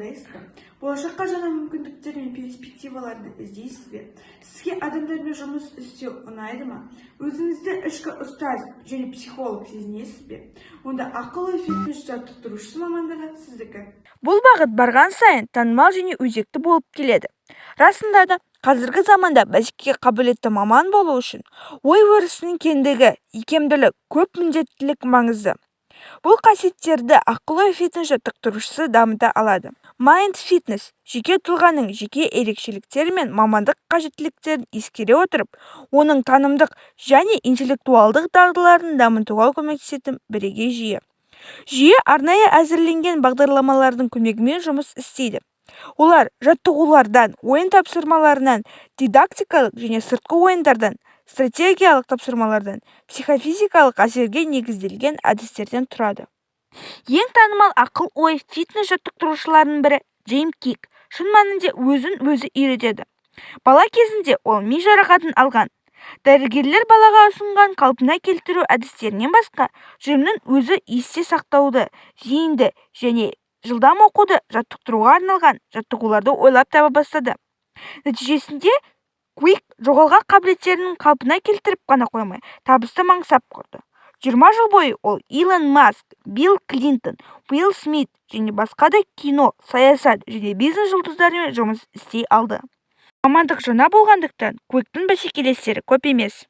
армандайсыз ба? Болашаққа жаңа мүмкіндіктер мен перспективаларды іздейсіз бе? Сізге адамдармен жұмыс істеу ұнайды ма? Өзіңізді ішкі ұстаз және психолог сезінесіз бе? Онда ақыл-ой фитнес жаттықтырушысы мамандығы сіздікі. Бұл бағыт барған сайын танымал және өзекті болып келеді. Расында да, қазіргі заманда бәсекеге қабілетті маман болу үшін ой өрісінің кеңдігі, икемділік, көп міндеттілік маңызды. Бұл қасиеттерді ақыл-ой фитнес жаттықтырушысы дамыта алады. Mind Fitness жеке тұлғаның жеке ерекшеліктері мен мамандық қажеттіліктерін ескере отырып, оның танымдық және интеллектуалдық дағдыларын дамытуға көмектесетін бірегей жүйе. Жүйе арнайы әзірленген бағдарламалардың көмегімен жұмыс істейді. Олар жаттығулардан, ойын тапсырмаларынан, дидактикалық және сыртқы ойындардан, стратегиялық тапсырмалардан, психофизикалық әсерге негізделген әдістерден тұрады. Ең танымал ақыл-ой фитнес жаттықтырушыларының бірі Джейм Кик шын мәнінде өзін-өзі үйретеді. Бала кезінде ол ми жарақатын алған. Дәрігерлер балаға ұсынған қалпына келтіру әдістерінен басқа, Джеймнің өзі есте сақтауды, зейінді және жылдам оқуды жаттықтыруға арналған жаттығуларды ойлап таба бастады. Нәтижесінде Кик жоғалған қабілеттерін қалпына келтіріп қана қоймай, табысты мансап құрды. 20 жыл бойы ол Илон Маск, Билл Клинтон, Уилл Смит және басқа да кино, саясат және бизнес жұлдыздарымен жұмыс істей алды. Мамандық жаңа болғандықтан, Киктің бәсекелестері көп емес.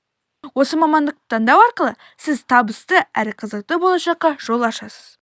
Осы мамандықты таңдау арқылы сіз табысты әрі қызықты болашаққа жол ашасыз.